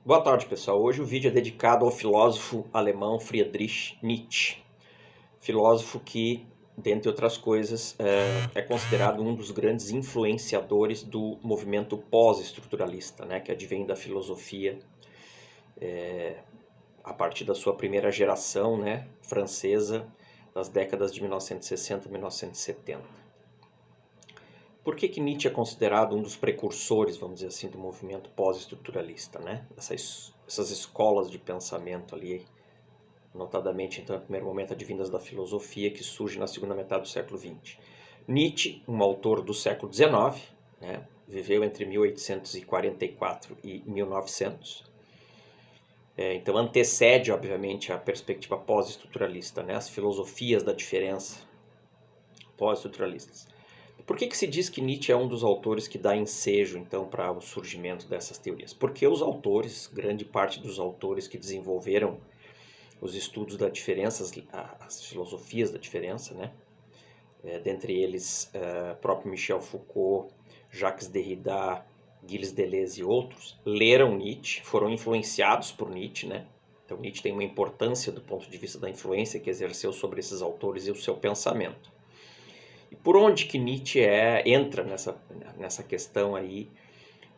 Boa tarde, pessoal. Hoje o vídeo é dedicado ao filósofo alemão Friedrich Nietzsche. Filósofo que, dentre outras coisas, é considerado um dos grandes influenciadores do movimento pós-estruturalista, né, que advém da filosofia a partir da sua primeira geração, né, francesa, das décadas de 1960 e 1970. Por que Nietzsche é considerado um dos precursores, vamos dizer assim, do movimento pós-estruturalista, né? Essas escolas de pensamento ali, notadamente, então, no primeiro momento, advindas da filosofia, que surge na segunda metade do século XX. Nietzsche, um autor do século XIX, né? Viveu entre 1844 e 1900. Então, antecede, obviamente, a perspectiva pós-estruturalista, né? As filosofias da diferença pós-estruturalistas. Por que se diz que Nietzsche é um dos autores que dá ensejo, então, para o surgimento dessas teorias? Porque os autores, grande parte dos autores que desenvolveram os estudos da diferença, as filosofias da diferença, né? Dentre eles, próprio Michel Foucault, Jacques Derrida, Gilles Deleuze e outros, leram Nietzsche, foram influenciados por Nietzsche, né? Então Nietzsche tem uma importância do ponto de vista da influência que exerceu sobre esses autores e o seu pensamento. E por onde que Nietzsche entra nessa questão aí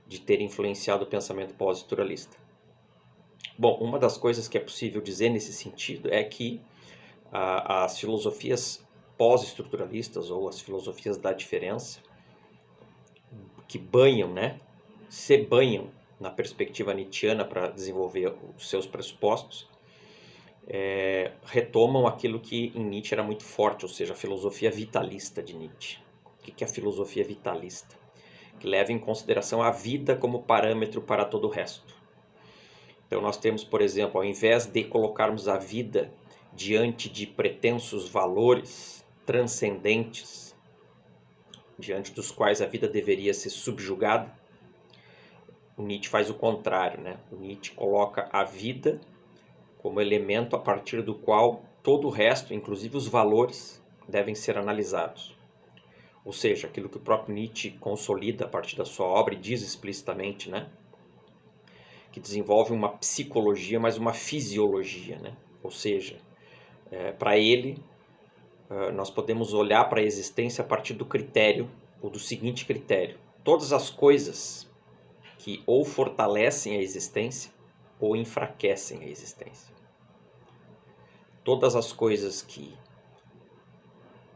de ter influenciado o pensamento pós-estruturalista? Bom, uma das coisas que é possível dizer nesse sentido é que as filosofias pós-estruturalistas ou as filosofias da diferença que banham, né, se banham na perspectiva nietzschiana para desenvolver os seus pressupostos, retomam aquilo que em Nietzsche era muito forte, ou seja, a filosofia vitalista de Nietzsche. O que é a filosofia vitalista? Que leva em consideração a vida como parâmetro para todo o resto. Então nós temos, por exemplo, ao invés de colocarmos a vida diante de pretensos valores transcendentes, diante dos quais a vida deveria ser subjugada, o Nietzsche faz o contrário, né? O Nietzsche coloca a vida como elemento a partir do qual todo o resto, inclusive os valores, devem ser analisados. Ou seja, aquilo que o próprio Nietzsche consolida a partir da sua obra e diz explicitamente, né? Que desenvolve uma psicologia, mas uma fisiologia, né? Ou seja, para ele, nós podemos olhar para a existência a partir do critério, ou do seguinte critério: todas as coisas que ou fortalecem a existência ou enfraquecem a existência. Todas as coisas que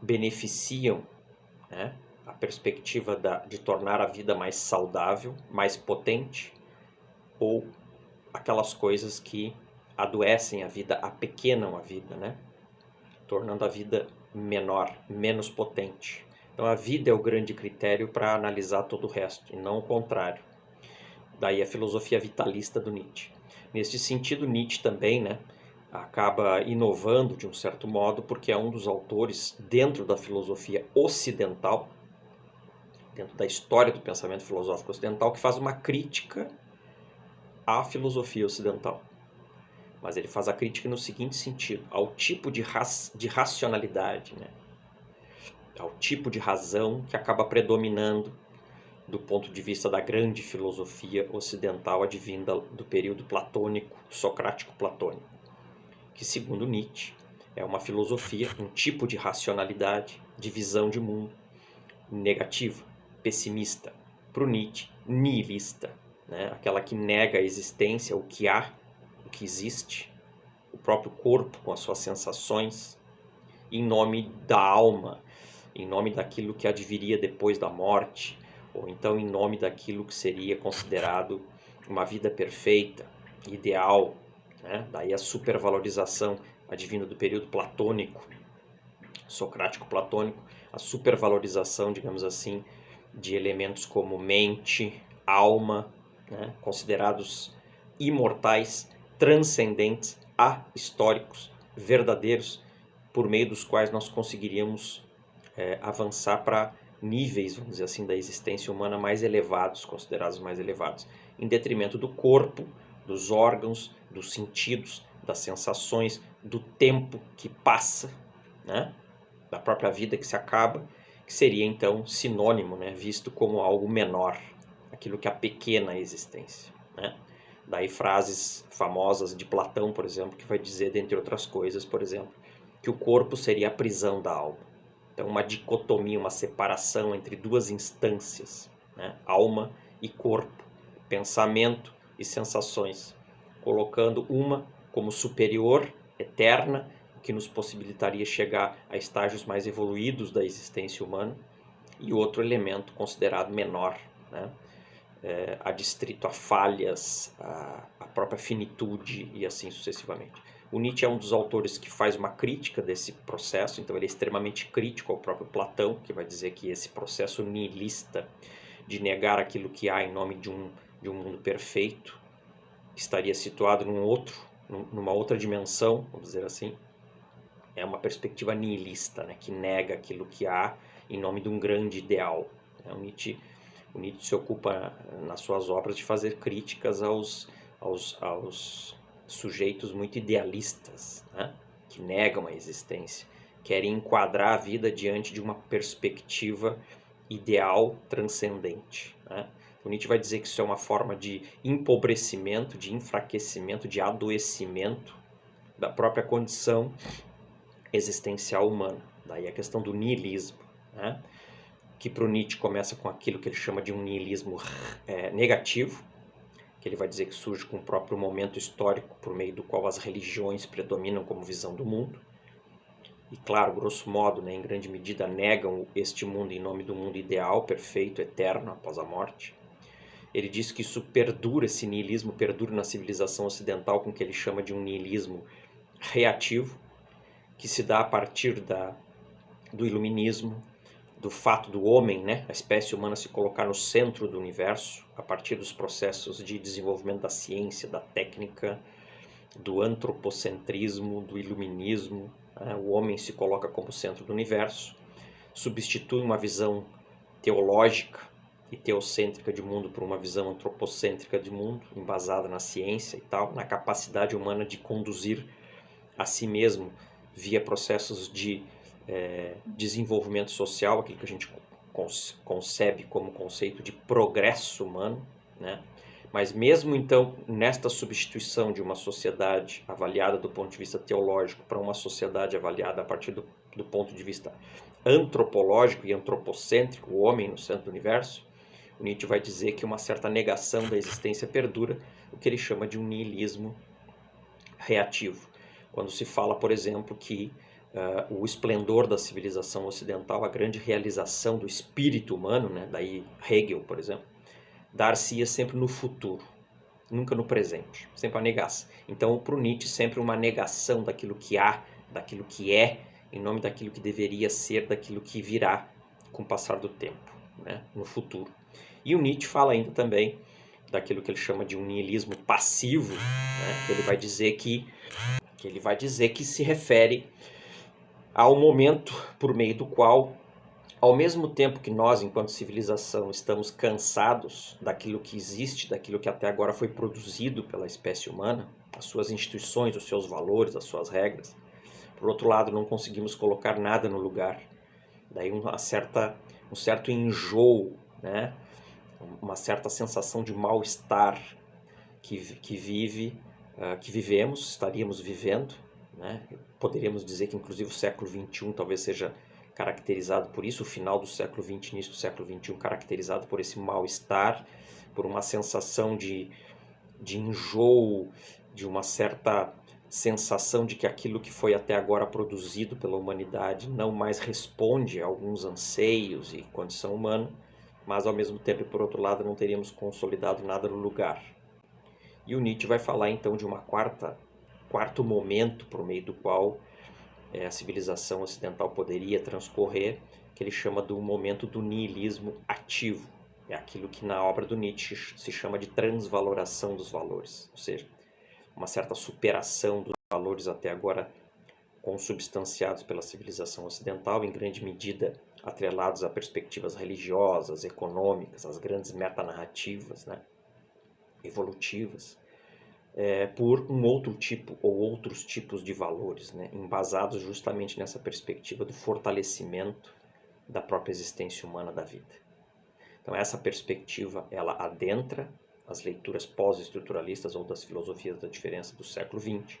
beneficiam, né, a perspectiva de tornar a vida mais saudável, mais potente, ou aquelas coisas que adoecem a vida, apequenam a vida, né, tornando a vida menor, menos potente. Então a vida é o grande critério para analisar todo o resto, e não o contrário. Daí a filosofia vitalista do Nietzsche. Nesse sentido, Nietzsche também, né, acaba inovando de um certo modo, porque é um dos autores dentro da filosofia ocidental, dentro da história do pensamento filosófico ocidental, que faz uma crítica à filosofia ocidental. Mas ele faz a crítica no seguinte sentido: ao tipo de racionalidade, né, ao tipo de razão que acaba predominando do ponto de vista da grande filosofia ocidental advinda do período platônico, socrático-platônico, que, segundo Nietzsche, é uma filosofia, um tipo de racionalidade, de visão de mundo negativa, pessimista. Para o Nietzsche, nihilista, né? Aquela que nega a existência, o que há, o que existe, o próprio corpo com as suas sensações, em nome da alma, em nome daquilo que adviria depois da morte, ou então em nome daquilo que seria considerado uma vida perfeita, ideal, né? Daí a supervalorização advinda do período platônico, socrático-platônico, a supervalorização, digamos assim, de elementos como mente, alma, né? Considerados imortais, transcendentes, ahistóricos, verdadeiros, por meio dos quais nós conseguiríamos avançar para níveis, vamos dizer assim, da existência humana mais elevados, considerados mais elevados, em detrimento do corpo, dos órgãos, dos sentidos, das sensações, do tempo que passa, né, da própria vida que se acaba, que seria então sinônimo, né, visto como algo menor, aquilo que apequena a existência, né. Daí frases famosas de Platão, por exemplo, que vai dizer, dentre outras coisas, por exemplo, que o corpo seria a prisão da alma. Então, uma dicotomia, uma separação entre duas instâncias, né? Alma e corpo, pensamento e sensações, colocando uma como superior, eterna, o que nos possibilitaria chegar a estágios mais evoluídos da existência humana, e outro elemento considerado menor, né? Adstrito a falhas, a própria finitude e assim sucessivamente. O Nietzsche é um dos autores que faz uma crítica desse processo, então ele é extremamente crítico ao próprio Platão, que vai dizer que esse processo nihilista de negar aquilo que há em nome de um mundo perfeito estaria situado numa outra dimensão, vamos dizer assim. É uma perspectiva nihilista, né, que nega aquilo que há em nome de um grande ideal. O Nietzsche se ocupa nas suas obras de fazer críticas aos sujeitos muito idealistas, né, que negam a existência, querem enquadrar a vida diante de uma perspectiva ideal transcendente, né? O Nietzsche vai dizer que isso é uma forma de empobrecimento, de enfraquecimento, de adoecimento da própria condição existencial humana. Daí a questão do niilismo, né? Que para o Nietzsche começa com aquilo que ele chama de um niilismo negativo, que ele vai dizer que surge com o próprio momento histórico por meio do qual as religiões predominam como visão do mundo. E claro, grosso modo, né, em grande medida negam este mundo em nome do mundo ideal, perfeito, eterno, após a morte. Ele diz que isso perdura, esse niilismo perdura na civilização ocidental com o que ele chama de um niilismo reativo, que se dá a partir do iluminismo, do fato do homem, né, a espécie humana se colocar no centro do universo, a partir dos processos de desenvolvimento da ciência, da técnica, do antropocentrismo, do iluminismo, né, o homem se coloca como centro do universo, substitui uma visão teológica e teocêntrica de mundo por uma visão antropocêntrica de mundo, embasada na ciência e tal, na capacidade humana de conduzir a si mesmo via processos de desenvolvimento social, aquilo que a gente concebe como conceito de progresso humano, né? Mas mesmo então, nesta substituição de uma sociedade avaliada do ponto de vista teológico para uma sociedade avaliada a partir do ponto de vista antropológico e antropocêntrico, o homem no centro do universo, o Nietzsche vai dizer que uma certa negação da existência perdura, o que ele chama de um niilismo reativo. Quando se fala, por exemplo, que o esplendor da civilização ocidental, a grande realização do espírito humano, né, daí Hegel, por exemplo, dar-se-ia sempre no futuro, nunca no presente, sempre a negação. Então, para o Nietzsche, sempre uma negação daquilo que há, daquilo que é, em nome daquilo que deveria ser, daquilo que virá com o passar do tempo, né, no futuro. E o Nietzsche fala ainda também daquilo que ele chama de um niilismo passivo, né, que ele vai dizer que se refere ao momento por meio do qual, ao mesmo tempo que nós, enquanto civilização, estamos cansados daquilo que existe, daquilo que até agora foi produzido pela espécie humana, as suas instituições, os seus valores, as suas regras, por outro lado, não conseguimos colocar nada no lugar. Daí um certo enjoo, né? Uma certa sensação de mal-estar que vivemos, estaríamos vivendo, né? Poderíamos dizer que inclusive o século XXI talvez seja caracterizado por isso, o final do século XX, início do século XXI, caracterizado por esse mal-estar, por uma sensação de enjoo, de uma certa sensação de que aquilo que foi até agora produzido pela humanidade não mais responde a alguns anseios e condição humana, mas ao mesmo tempo e por outro lado não teríamos consolidado nada no lugar. E o Nietzsche vai falar então de uma quarto momento por meio do qual a civilização ocidental poderia transcorrer, que ele chama do momento do niilismo ativo. É aquilo que na obra do Nietzsche se chama de transvaloração dos valores, ou seja, uma certa superação dos valores até agora consubstanciados pela civilização ocidental, em grande medida atrelados a perspectivas religiosas, econômicas, as grandes metanarrativas, né, evolutivas, por um outro tipo ou outros tipos de valores, né, embasados justamente nessa perspectiva do fortalecimento da própria existência humana da vida. Então essa perspectiva, ela adentra as leituras pós-estruturalistas ou das filosofias da diferença do século XX.